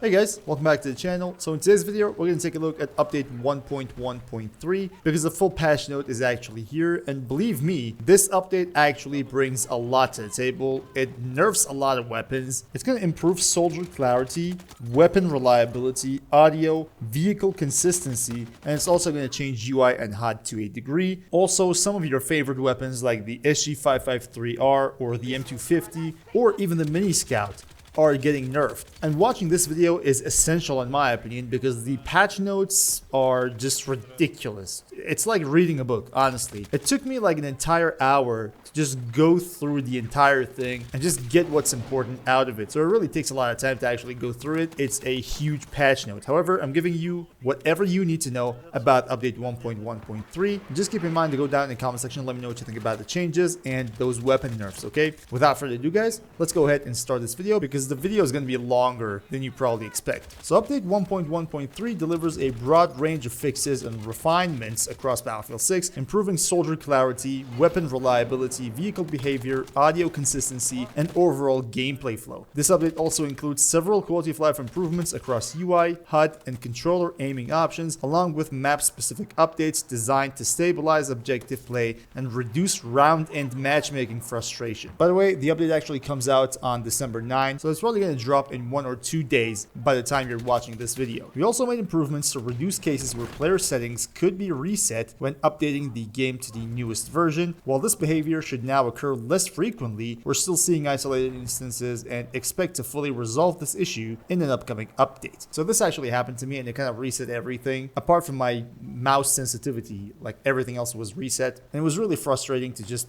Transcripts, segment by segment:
Hey guys, welcome back to the channel. So in today's video, we're going to take a look at update 1.1.3 because the full patch note is actually here, and believe me, this update actually brings a lot to the table. It nerfs a lot of weapons. It's going to improve soldier clarity, weapon reliability, audio, vehicle consistency, and it's also going to change UI and HUD to a degree. Also, some of your favorite weapons like the SG553R or the M250 or even the Mini Scout are getting nerfed. And watching this video is essential in my opinion because the patch notes are just ridiculous. It's like reading a book, honestly. It took me like an entire hour to just go through the entire thing and just get what's important out of it. So it really takes a lot of time to actually go through it. It's a huge patch note. However, I'm giving you whatever you need to know about update 1.1.3. Just keep in mind to go down in the comment section and let me know what you think about the changes and those weapon nerfs, okay? Without further ado guys, let's go ahead and start this video because the video is going to be longer than you probably expect. So update 1.1.3 delivers a broad range of fixes and refinements across Battlefield 6, improving soldier clarity, weapon reliability, vehicle behavior, audio consistency, and overall gameplay flow. This update also includes several quality of life improvements across UI, HUD, and controller aiming options, along with map-specific updates designed to stabilize objective play and reduce round-end matchmaking frustration. By the way, the update actually comes out on December 9, so it's probably going to drop in 1 or 2 days by the time you're watching this video. We also made improvements to reduce cases where player settings could be reset when updating the game to the newest version. While this behavior should now occur less frequently, we're still seeing isolated instances and expect to fully resolve this issue in an upcoming update. So this actually happened to me and it kind of reset everything. Apart from my mouse sensitivity, like everything else was reset. And it was really frustrating to just,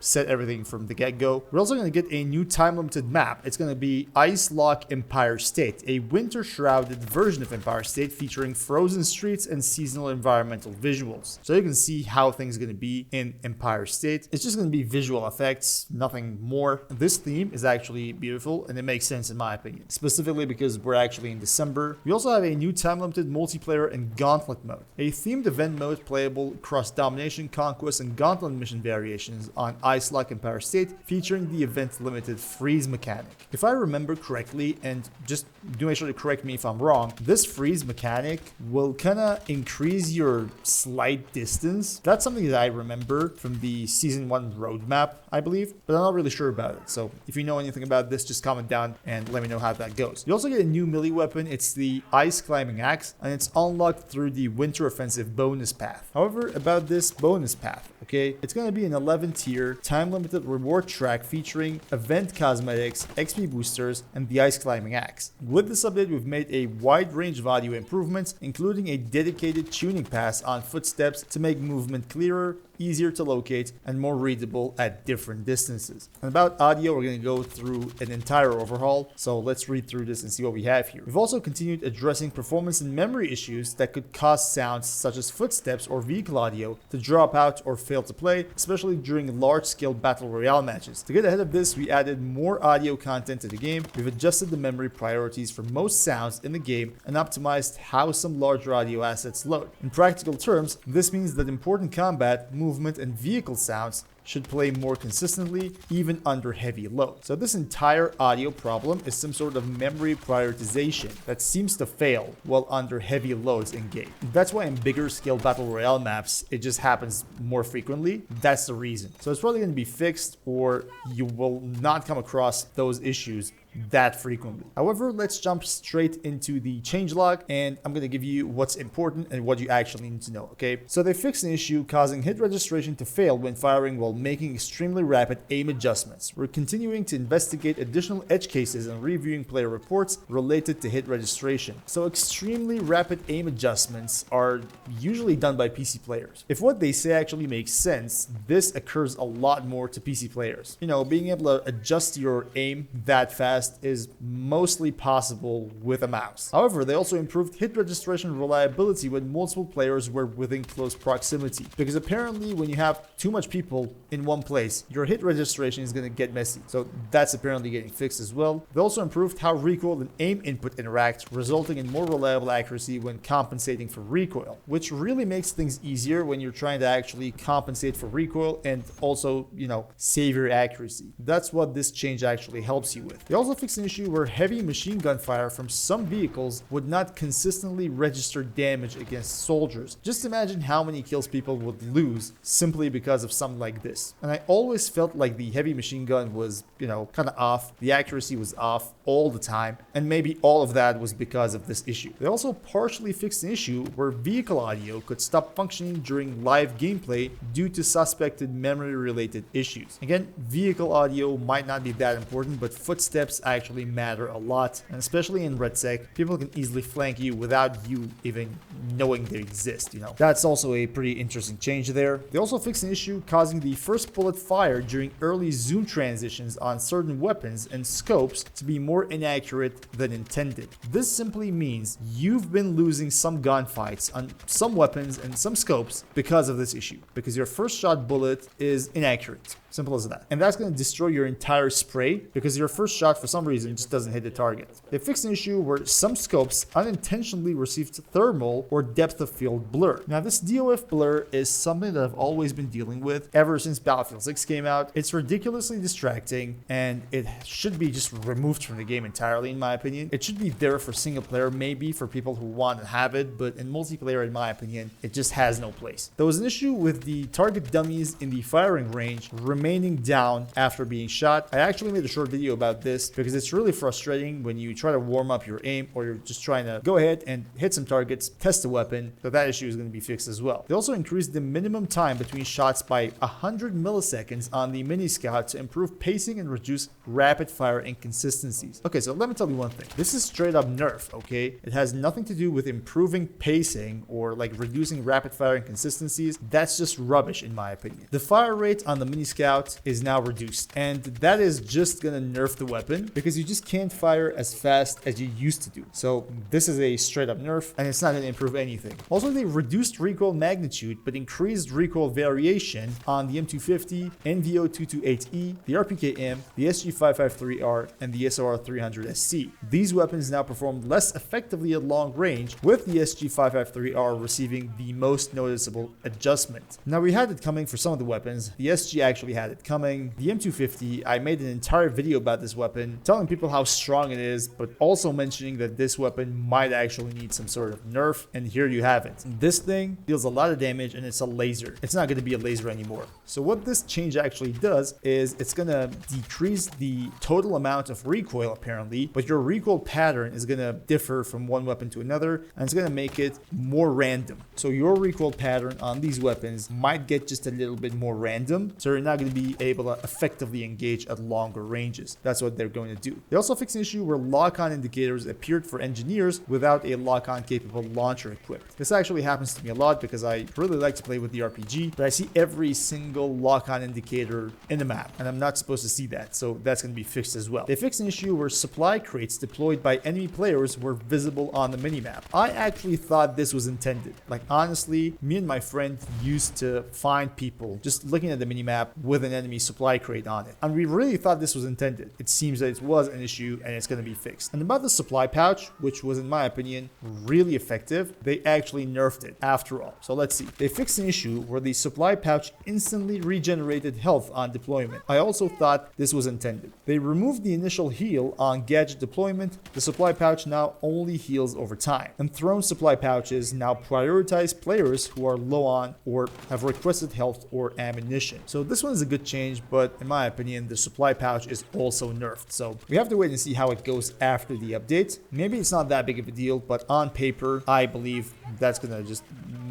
set everything from the get-go. We're also going to get a new time-limited map. It's going to be Ice Lock Empire State, a winter-shrouded version of Empire State featuring frozen streets and seasonal environmental visuals. So you can see how things are going to be in Empire State. It's just going to be visual effects, nothing more. This theme is actually beautiful and it makes sense in my opinion, specifically because we're actually in December. We also have a new time-limited multiplayer and gauntlet mode, a themed event mode playable across domination, conquest, and gauntlet mission variations on Ice Lock Empire State, featuring the event-limited freeze mechanic. If I remember correctly, and just do make sure to correct me if I'm wrong, this freeze mechanic will kind of increase your slide distance. That's something that I remember from the season 1 roadmap, I believe, but I'm not really sure about it. So if you know anything about this, just comment down and let me know how that goes. You also get a new melee weapon. It's the Ice Climbing Axe, and it's unlocked through the Winter Offensive bonus path. However, about this bonus path, okay, it's going to be an 11-tier, time-limited reward track featuring event cosmetics, XP boosters, and the Ice Climbing Axe. With this update, we've made a wide range of audio improvements, including a dedicated tuning pass on footsteps to make movement clearer, easier to locate, and more readable at different distances. And about audio, we're going to go through an entire overhaul, so let's read through this and see what we have here. We've also continued addressing performance and memory issues that could cause sounds such as footsteps or vehicle audio to drop out or fail to play, especially during large-scale battle royale matches. To get ahead of this, we added more audio content to the game. We've adjusted the memory priorities for most sounds in the game and optimized how some larger audio assets load. In practical terms, this means that important combat, movement, and vehicle sounds should play more consistently, even under heavy load. So this entire audio problem is some sort of memory prioritization that seems to fail while under heavy loads in game. That's why in bigger scale battle royale maps, it just happens more frequently. That's the reason. So it's probably going to be fixed, or you will not come across those issues that frequently. However, let's jump straight into the changelog, and I'm going to give you what's important and what you actually need to know, okay? So they fixed an issue causing hit registration to fail when firing while making extremely rapid aim adjustments. We're continuing to investigate additional edge cases and reviewing player reports related to hit registration. So extremely rapid aim adjustments are usually done by PC players. If what they say actually makes sense, this occurs a lot more to PC players. Being able to adjust your aim that fast is mostly possible with a mouse. However, they also improved hit registration reliability when multiple players were within close proximity, because apparently when you have too much people in one place, your hit registration is going to get messy. So that's apparently getting fixed as well. They also improved how recoil and aim input interact, resulting in more reliable accuracy when compensating for recoil, which really makes things easier when you're trying to actually compensate for recoil and also, save your accuracy. That's what this change actually helps you with. They also also fixed an issue where heavy machine gun fire from some vehicles would not consistently register damage against soldiers. Just imagine how many kills people would lose simply because of something like this. And I always felt like the heavy machine gun was, kind of off. The accuracy was off all the time, and maybe all of that was because of this issue. They also partially fixed an issue where vehicle audio could stop functioning during live gameplay due to suspected memory-related issues. Again, vehicle audio might not be that important, but footsteps actually matter a lot, and especially in RedSec, people can easily flank you without you even knowing they exist, That's also a pretty interesting change there. They also fixed an issue causing the first bullet fired during early zoom transitions on certain weapons and scopes to be more inaccurate than intended. This simply means you've been losing some gunfights on some weapons and some scopes because of this issue, because your first shot bullet is inaccurate. Simple as that. And that's going to destroy your entire spray because your first shot for some reason just doesn't hit the target. They fixed an issue where some scopes unintentionally received thermal or depth of field blur. Now this DOF blur is something that I've always been dealing with ever since Battlefield 6 came out. It's ridiculously distracting and it should be just removed from the game entirely in my opinion. It should be there for single player, maybe for people who want to have it, but in multiplayer in my opinion, it just has no place. There was an issue with the target dummies in the firing range remaining down after being shot. I actually made a short video about this because it's really frustrating when you try to warm up your aim or you're just trying to go ahead and hit some targets, test the weapon, so that issue is going to be fixed as well. They also increased the minimum time between shots by 100 milliseconds on the mini scout to improve pacing and reduce rapid fire inconsistencies. Okay, so let me tell you one thing. This is straight up nerf, okay? It has nothing to do with improving pacing or like reducing rapid fire inconsistencies. That's just rubbish in my opinion. The fire rate on the mini scout is now reduced, and that is just gonna nerf the weapon because you just can't fire as fast as you used to do. So this is a straight up nerf and it's not gonna improve anything. Also, they reduced recoil magnitude but increased recoil variation on the M250, NVO228E, the RPKM, the SG553R, and the SOR300SC. These weapons now perform less effectively at long range, with the SG553R receiving the most noticeable adjustment. Now we had it coming for some of the weapons. The SG actually had it coming. The M250, I made an entire video about this weapon, telling people how strong it is, but also mentioning that this weapon might actually need some sort of nerf, and here you have it. This thing deals a lot of damage and it's a laser. It's not going to be a laser anymore. So what this change actually does is it's going to decrease the total amount of recoil apparently, but your recoil pattern is going to differ from one weapon to another, and it's going to make it more random. So your recoil pattern on these weapons might get just a little bit more random, so you're not going to be able to effectively engage at longer ranges. That's what they're going to do. They also fixed an issue where lock-on indicators appeared for engineers without a lock-on capable launcher equipped. This actually happens to me a lot because I really like to play with the RPG, but I see every single lock-on indicator in the map, and I'm not supposed to see that, so that's going to be fixed as well. They fixed an issue where supply crates deployed by enemy players were visible on the minimap. I actually thought this was intended. Like honestly, me and my friend used to find people just looking at the minimap with an enemy supply crate on it, and we really thought this was intended. It seems that it was an issue and it's going to be fixed. And about the supply pouch, which was in my opinion really effective, they actually nerfed it after all. So let's see. They fixed an issue where the supply pouch instantly regenerated health on deployment. I also thought this was intended. They removed the initial heal on gadget deployment. The supply pouch now only heals over time, and thrown supply pouches now prioritize players who are low on or have requested health or ammunition. So this one is a good change, but in my opinion the supply pouch is also nerfed. So we have to wait and see how it goes after the update. Maybe it's not that big of a deal, but on paper I believe that's gonna just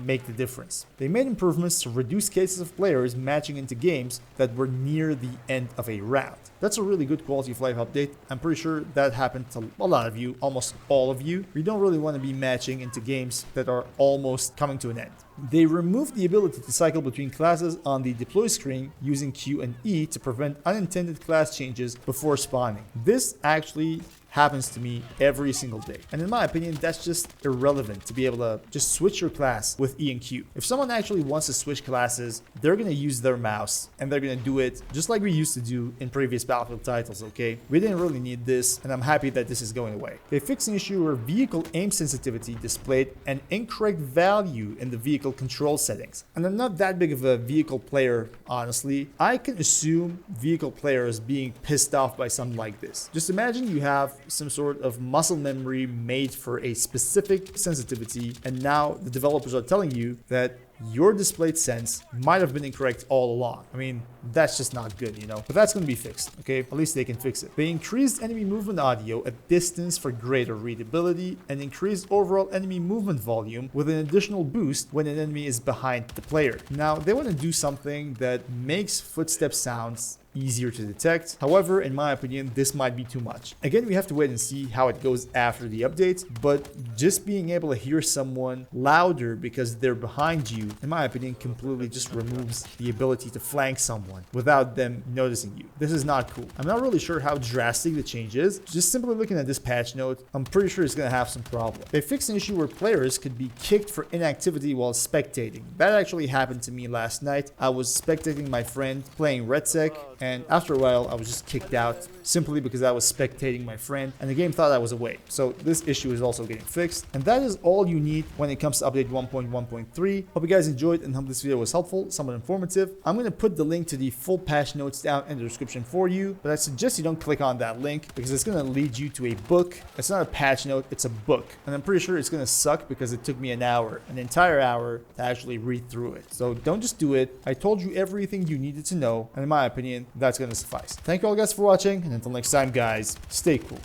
make the difference. They made improvements to reduce cases of players matching into games that were near the end of a round. That's a really good quality of life update. I'm pretty sure that happened to a lot of you, almost all of you. We don't really want to be matching into games that are almost coming to an end. They removed the ability to cycle between classes on the deploy screen using Q and E to prevent unintended class changes before spawning. This actually happens to me every single day. And in my opinion, that's just irrelevant to be able to just switch your class with E and Q. If someone actually wants to switch classes, they're going to use their mouse and they're going to do it just like we used to do in previous Battlefield titles, okay? We didn't really need this, and I'm happy that this is going away. They fixed an issue where vehicle aim sensitivity displayed an incorrect value in the vehicle control settings. And I'm not that big of a vehicle player, honestly. I can assume vehicle players being pissed off by something like this. Just imagine you have some sort of muscle memory made for a specific sensitivity, and now the developers are telling you that your displayed sense might have been incorrect all along. I mean, that's just not good, you know? But that's going to be fixed, okay? At least they can fix it. They increased enemy movement audio at distance for greater readability and increased overall enemy movement volume with an additional boost when an enemy is behind the player. Now, they want to do something that makes footstep sounds easier to detect. However, in my opinion, this might be too much. Again, we have to wait and see how it goes after the update, but just being able to hear someone louder because they're behind you, in my opinion, completely just removes the ability to flank someone without them noticing you. This is not cool. I'm not really sure how drastic the change is. Just simply looking at this patch note, I'm pretty sure it's going to have some problem. They fixed an issue where players could be kicked for inactivity while spectating. That actually happened to me last night. I was spectating my friend playing Red Sec, and after a while I was just kicked out simply because I was spectating my friend and the game thought I was away. So this issue is also getting fixed, and that is all you need when it comes to update 1.1.3. Hope you guys enjoyed and hope this video was helpful, somewhat informative. I'm going to put the link to the full patch notes down in the description for you, but I suggest you don't click on that link because it's going to lead you to a book. It's not a patch note, it's a book, and I'm pretty sure it's going to suck because it took me an entire hour to actually read through it. So don't just do it. I told you everything you needed to know, and in my opinion, that's going to suffice. Thank you all guys for watching, and until next time guys, stay cool.